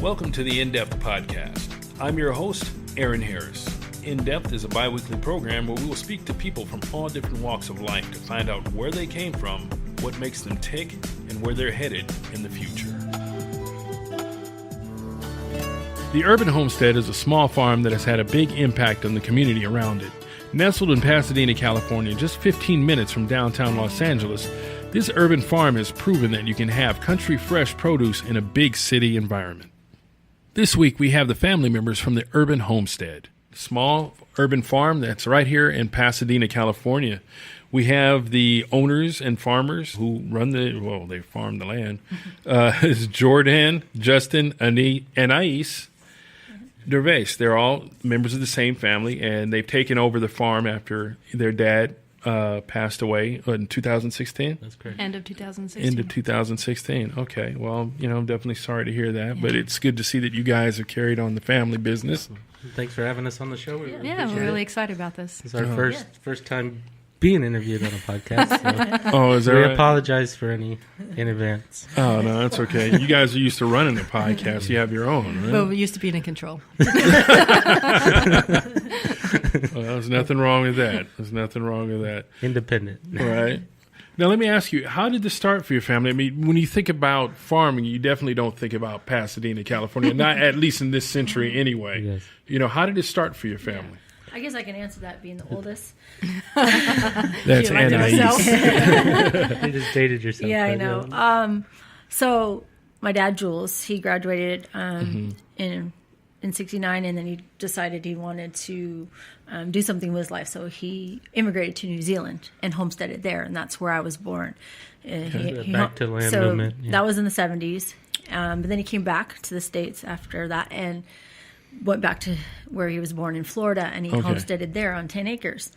Welcome to the In-Depth Podcast. I'm your host, Aaron Harris. In-Depth is a bi-weekly program where we will speak to people from all different walks of life to find out where they came from, what makes them tick, and where they're headed in the future. The Urban Homestead is a small farm that has had a big impact on the community around it. Nestled in Pasadena, California, just 15 minutes from downtown Los Angeles, this urban farm has proven that you can have country fresh produce in a big city environment. This week we have the family members from the Urban Homestead, a small urban farm that's right here in Pasadena, California. We have the owners and farmers who run they farm the land. It's Jordan, Justin, and Ais Dervaes. They're all members of the same family, and they've taken over the farm after their dad passed away in 2016. That's correct. End of 2016. End of 2016. Okay. Well, I'm definitely sorry to hear that, but it's good to see that you guys have carried on the family business. Thanks for having us on the show. We're really excited about this. It's our first time being interviewed on a podcast. So Oh, is that we right? apologize for any in advance. Oh, no, that's okay. You guys are used to running a podcast. You have your own, right? Well, we used to be in control. Well, there's nothing wrong with that. Independent. Right. Now, let me ask you, how did this start for your family? I mean, when you think about farming, you definitely don't think about Pasadena, California, not at least in this century anyway. Yes. How did it start for your family? I guess I can answer that being the oldest. That's Anais. You just dated yourself. Yeah, I know. So my dad, Jules, he graduated in '69, and then he decided he wanted to do something with his life. So he immigrated to New Zealand and homesteaded there, and that's where I was born. Back to land movement. Yeah. That was in the '70s. But then he came back to the States after that and went back to where he was born in Florida, and he homesteaded there on 10 acres.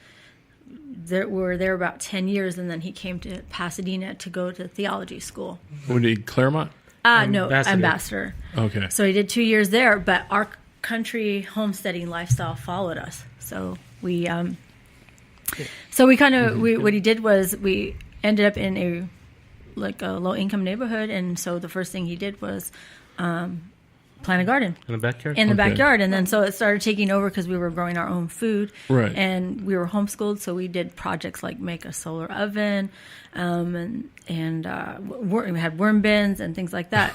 We were there about 10 years, and then he came to Pasadena to go to theology school. What did he, Claremont? No, Ambassador. Okay. So he did 2 years there, but our country homesteading lifestyle followed us. So we what he did was we ended up in a low income neighborhood, and so the first thing he did was plant a garden In the backyard? in the backyard, and then so it started taking over because we were growing our own food, Right. and we were homeschooled, so we did projects like make a solar oven, and we had worm bins and things like that,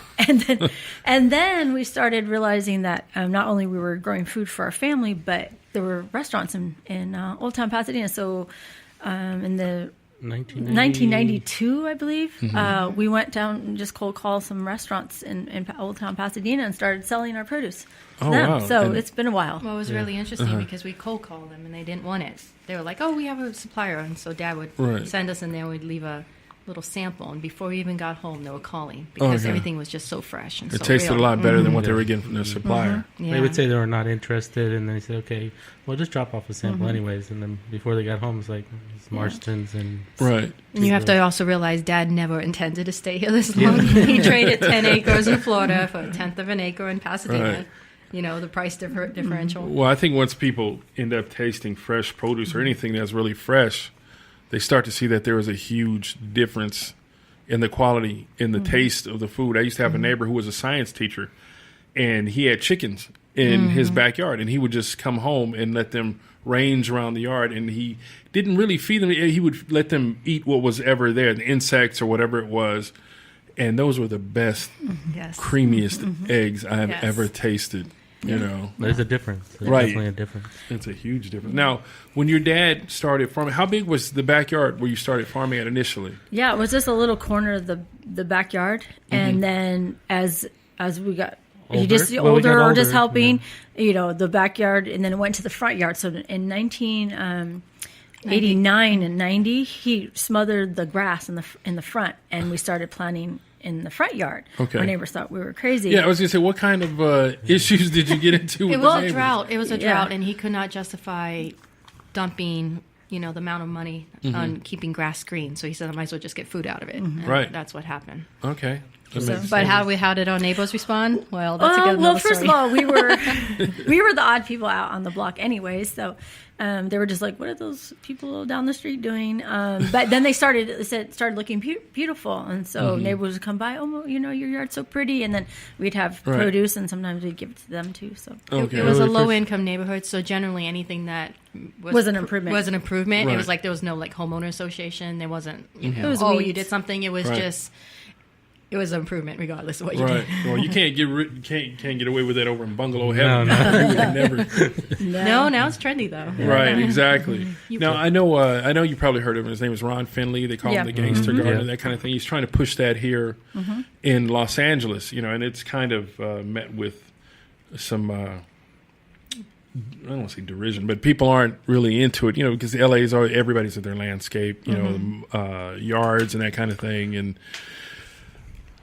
and then we started realizing that not only we were growing food for our family, but there were restaurants in Old Town Pasadena. So in the 1992, I believe. We went down and just cold called some restaurants in Old Town Pasadena and started selling our produce to them. Wow. So it's been a while. Well, it was really interesting because we cold called them and they didn't want it. They were like, "Oh, we have a supplier," and so Dad would send us in there. We'd leave a little sample, and before we even got home, they were calling because everything was just so fresh and It so tasted real. a lot better than what they were getting from their supplier. Yeah. They would say they were not interested, and then they said, okay, well, just drop off a sample anyways. And then before they got home, it's like it's Marston's and... Right. And you have to also realize Dad never intended to stay here this long. He traded 10 acres in Florida for a tenth of an acre in Pasadena. Right. The price differential. Well, I think once people end up tasting fresh produce or anything that's really fresh, they start to see that there is a huge difference in the quality, in the taste of the food. I used to have a neighbor who was a science teacher, and he had chickens in his backyard, and he would just come home and let them range around the yard, and he didn't really feed them. He would let them eat what was ever there, the insects or whatever it was, and those were the best, creamiest eggs I have ever tasted. There's a difference. There's Right. definitely a difference. It's a huge difference. Now, when your dad started farming, how big was the backyard where you started farming at initially? Yeah, it was just a little corner of the backyard, and then as we got older or just helping, the backyard, and then it went to the front yard. So in 1989 and 90, he smothered the grass in the front, and we started planting in the front yard. Okay. Our neighbors thought we were crazy. Yeah, I was going to say, what kind of issues did you get into with It the was a neighbors? drought. It was a drought, and he could not justify dumping, the amount of money on keeping grass green. So he said, I might as well just get food out of it. And Right. That's what happened. Okay. But how did our neighbors respond? Well, that's a good Well, story. first of all, we were the odd people out on the block anyway, so they were just like, "What are those people down the street doing?" But then they started looking beautiful, and so neighbors would come by. Oh, your yard's so pretty, and then we'd have produce, and sometimes we'd give it to them too. So it was a low-income neighborhood, so generally anything that was an improvement. It was like there was no like homeowner association. There wasn't. It was you did something. It was just. It was an improvement, regardless of what you did. Well, you can't get away with that over in Bungalow Heaven. No. Now it's trendy though. Right, exactly. Now I know you probably heard of him. His name is Ron Finley. They call him the Gangster Gardener, that kind of thing. He's trying to push that here in Los Angeles, and it's kind of met with some. I don't want to say derision, but people aren't really into it, because LA's everybody's at their landscape, yards and that kind of thing, and.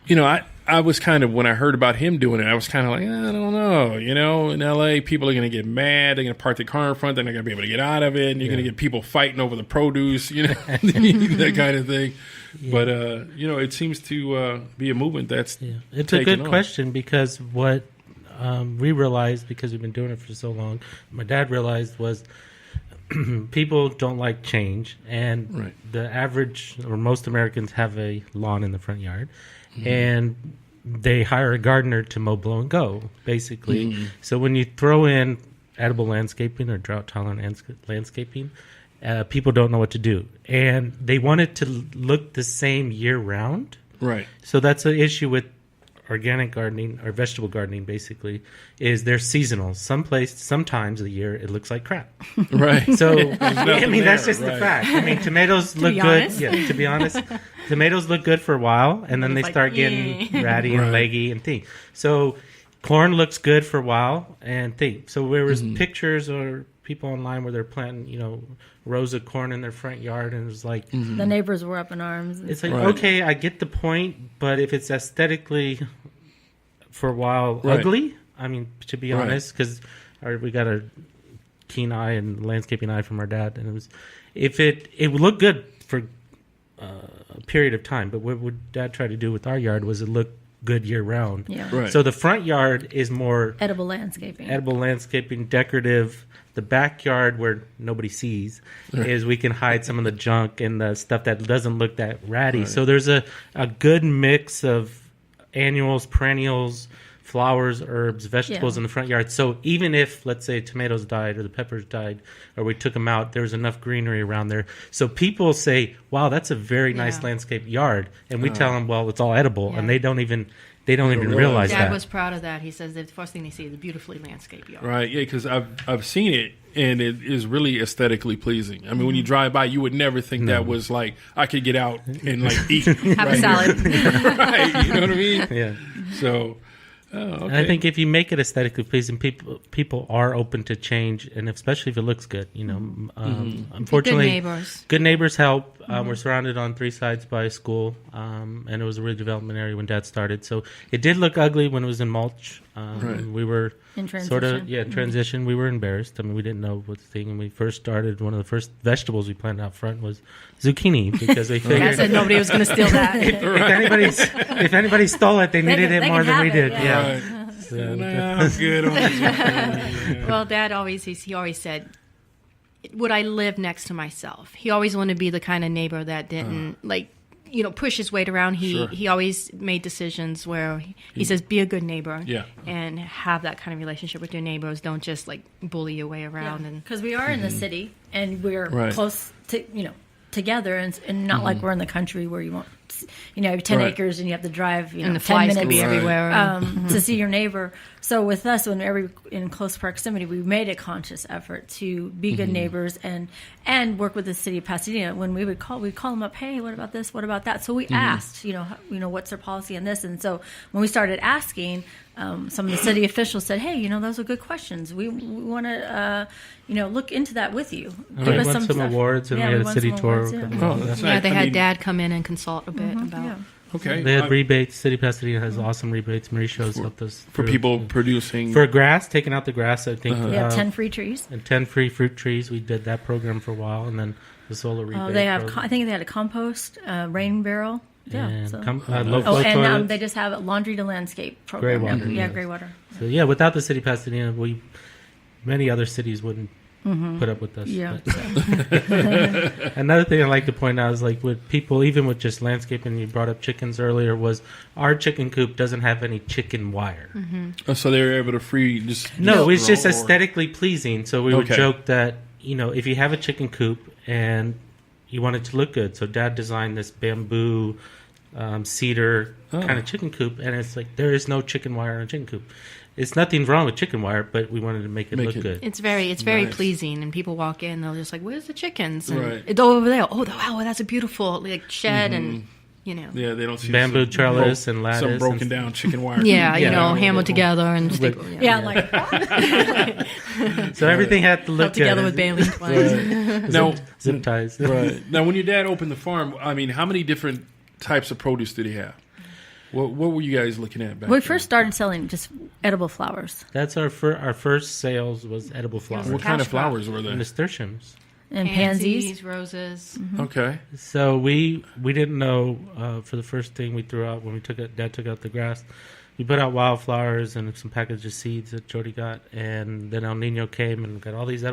I was kind of, when I heard about him doing it, I was kind of like, I don't know. In L.A., people are going to get mad. They're going to park their car in front. They're not going to be able to get out of it. And you're going to get people fighting over the produce, that kind of thing. Yeah. But, it seems to be a movement that's It's a good question, because what we realized, because we've been doing it for so long, my dad realized was people don't like change. And the average, or most Americans, have a lawn in the front yard. And they hire a gardener to mow, blow, and go, basically. So when you throw in edible landscaping or drought-tolerant landscaping, people don't know what to do. And they want it to look the same year-round. Right. So that's an issue with organic gardening, or vegetable gardening, basically, is they're seasonal. Sometimes of the year, it looks like crap. Right. So, that's just the fact. Tomatoes look good. Yeah, to be honest. Tomatoes look good for a while, and then they start getting ratty and leggy and things. So corn looks good for a while and things. So there was pictures or people online where they're planting, rows of corn in their front yard, and it was like... The neighbors were up in arms. It's like, okay, I get the point, but if it's aesthetically, for a while, ugly, to be honest, because we got a keen eye and landscaping eye from our dad, and it would look good for... a period of time, but what would Dad try to do with our yard was it look good year round. Yeah. Right. So the front yard is more edible landscaping, decorative. The backyard, where nobody sees, is we can hide some of the junk and the stuff that doesn't look that ratty. So there's a good mix of annuals, perennials, flowers, herbs, vegetables in the front yard. So even if, let's say, tomatoes died or the peppers died or we took them out, there was enough greenery around there. So people say, wow, that's a very nice landscape yard. And we tell them, well, it's all edible. And they don't even realize that. Dad was proud of that. He says the first thing they see is a beautifully landscaped yard. Right, yeah, because I've seen it, and it is really aesthetically pleasing. When you drive by, you would never think that was like, I could get out and eat. Have a salad. Right, you know what I mean? Yeah. So... And I think if you make it aesthetically pleasing, people are open to change, and especially if it looks good. Unfortunately, good neighbors help. We're surrounded on 3 sides by a school, and it was a redevelopment area when Dad started. So it did look ugly when it was in mulch. We were in transition. Sort of transition. We were embarrassed. We didn't know what the thing. When we first started, one of the first vegetables we planted out front was zucchini, because we figured I said nobody was going to steal that. if anybody stole it, they needed it more than we did. Yeah. So, I'm good on this. Well, Dad always said, would I live next to myself? He always wanted to be the kind of neighbor that didn't push his weight around. He always made decisions where he says, be a good neighbor and have that kind of relationship with your neighbors. Don't just bully your way around. And because we are in the city and we're close to, together, and not like we're in the country where you won't, you have 10 acres and you have to drive, and the 10 flies minutes can be everywhere to see your neighbor. So with us, when we're in close proximity, we made a conscious effort to be good neighbors and work with the city of Pasadena. When we'd call them up, hey, what about this? What about that? So we asked, what's their policy on this? And so when we started asking, some of the city officials said, hey, those are good questions. We want to, look into that with you. Give us some awards, and we had a city tour. That's nice. They had Dad come in and consult a bit about. Yeah. Okay. They had rebates. City of Pasadena has awesome rebates. Mauricio's helped us for people producing for grass, taking out the grass. I think they have 10 free trees and 10 free fruit trees. We did that program for a while, and then the solar rebate. They have. I think they had a compost rain barrel. Yeah. And So. low flow And toilets. they just have a laundry to landscape program. Gray water, Yeah, yes. gray water. So yeah, without the city of Pasadena, many other cities wouldn't put up with us. Yeah. But- Another thing I like to point out is like with people, even with just landscaping, you brought up chickens earlier, was our chicken coop doesn't have any chicken wire. So they were able to free just No, it's just or- aesthetically pleasing. So we would Okay. joke that, if you have a chicken coop and you want it to look good, so Dad designed this bamboo cedar kind of chicken coop, and it's like there is no chicken wire in a chicken coop. It's nothing wrong with chicken wire, but we wanted to make it look good. It's very Nice. pleasing, and people walk in, they're just like, "Where's the chickens?" And Right. it's over there. Oh, wow, that's a beautiful shed, and Yeah, they don't see Bamboo some trellis and lattice some and broken down chicken wire. hammered together and stick. Yeah, like what? So everything had to look Held together good. with baling twines. Now, Zip ties. right now, when your dad opened the farm, I mean, how many different types of produce did he have? What were you guys looking at back We then? first started selling just edible flowers That's our first sales was edible flowers. What kind of cash crop. flowers were And there? nasturtiums. and pansies. roses. Okay. So we didn't know for the first thing we threw out when Dad took out the grass. We put out wildflowers and some packaged of seeds that Jody got, and then El Nino came and got all these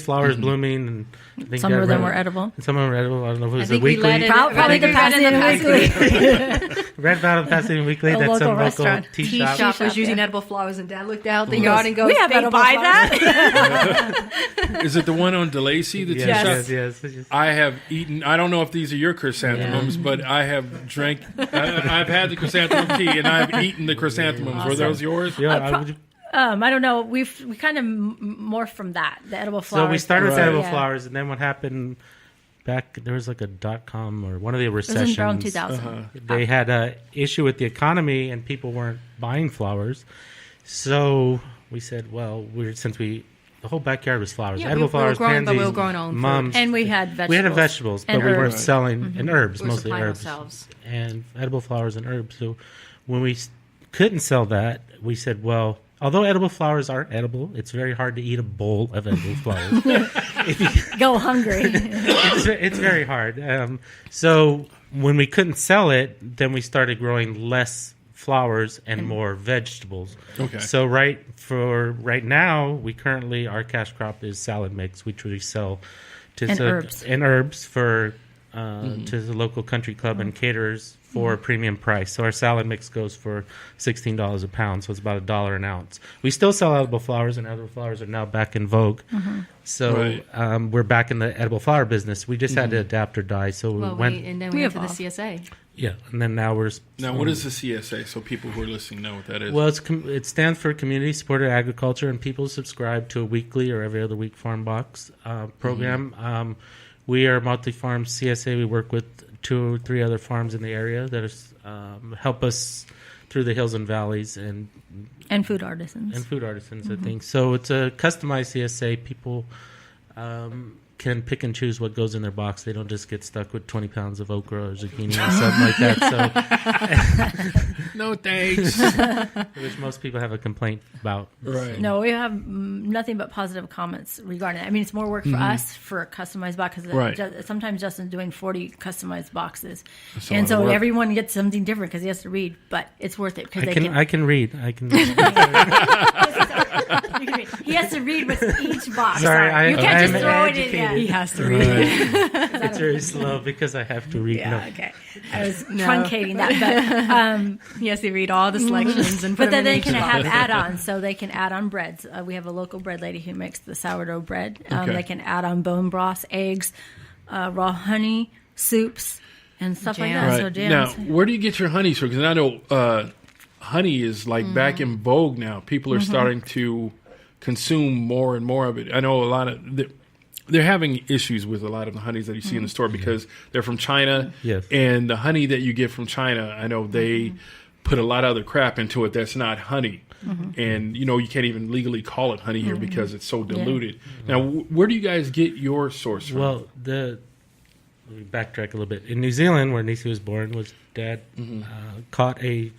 flowers blooming, and I think Some Dad of them ran- were edible. and some of them were edible. I don't know if it was a think we weekly. let it- Probably the Pasadena Weekly. Read about a Pasadena Weekly A that some local local restaurant. tea Tea shop. shop was yeah. using edible flowers, and Dad looked out the He yard goes, and goes, "We have "They edible buy flowers." that?" Is it the one on DeLacy? The tea Yes, shop? yes. It's just- I have eaten. I don't know if these are your chrysanthemums, but I have drank. I've had the chrysanthemum tea, and I've eaten the chrysanthemums. Were those yours? Yeah, I would- I don't know. We kind of morphed from that, the edible flowers. So we started with Right. edible Yeah. flowers, and then what happened back, there was like a .com or one of the It was recessions. in around 2000. They had a issue with the economy, and people weren't buying flowers. So we said, well, the whole backyard was flowers. Yeah, edible we were flowers, growing, but we pansies, were growing our own food. mums. And we had vegetables. We had vegetables, but and we weren't herbs. selling, and herbs, We were mostly supplying herbs. ourselves. And edible flowers and herbs. So when we couldn't sell that, we said, well, although edible flowers are edible, it's very hard to eat a bowl of edible flowers. Go hungry. It's very hard. So when we couldn't sell it, then we started growing less flowers and more vegetables. Okay. So right now, our cash crop is salad mix, which we sell to And herbs. and herbs for to the local country club and caterers for a premium price. So our salad mix goes for $16 a pound, so it's about $1 an ounce. We still sell edible flowers, and edible flowers are now back in vogue. So Right. we're back in the edible flower business. We just had to adapt or die. So Well, we went, and then We we went to the evolved. CSA. and then now we're Now, what is the CSA? So people who are listening know what that is. Well, it stands for Community Supported Agriculture, and people subscribe to a weekly or every other week farm box program. We are multi-farm CSA. We work with 2 or 3 other farms in the area that is, help us through the hills and valleys and food artisans. food artisans, I think. So it's a customized CSA. People can pick and choose what goes in their box. They don't just get stuck with 20 pounds of okra or zucchini or something like that. So, no thanks. which most people have a complaint about. Right. No, we have nothing but positive comments regarding it. I mean, it's more work for us for a customized box because Right. sometimes Justin's doing 40 customized boxes. That's a And lot so of work. everyone gets something different because he has to read, but it's worth it because I can read. I can. he has to read what's each box. Sorry, you can't just I'm throw it in. educated. Yeah, he has to read. It's very slow because I have to read. Yeah, No. okay. I was truncating that, He has to read all the selections and put but then them they in can each have box. add-ons, so they can add on breads. We have a local bread lady who makes the sourdough bread. Okay. They can add on bone broth, eggs, raw honey, soups, and stuff like that. Jams. So Right. jams. Now, where do you get your honeys from? Because I know honey is like back in vogue now. People are starting to consume more and more of it. I know a lot of they're having issues with a lot of the honeys that you see in the store because they're from China. Yes. And the honey that you get from China, I know they put a lot of other crap into it that's not honey. And, you can't even legally call it honey here because it's so diluted. Now, where do you guys get your source from? Well, let me backtrack a little bit. In New Zealand, where Nisi was born, Dad caught a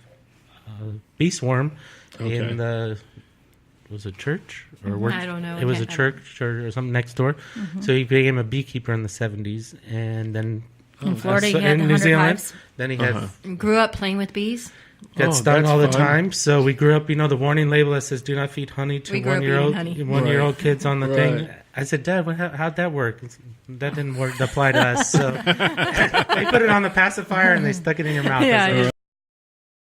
bee swarm in the was a church or work, I don't know. It was a church or something next door. So he became a beekeeper in the 70s, and then In Florida, So he had in 100 New Zealand, hives. then he had Grew up playing with bees. got stung that's all the fun. time. So we grew up, the warning label that says "Do not feed honey to We grew up eating 1-year-old honey. 1-year-old kids" on the thing. Right. I said, "Dad, how'd that work?" That didn't work. Apply to us. So they put it on the pacifier and they stuck it in your mouth. I Yeah, was like,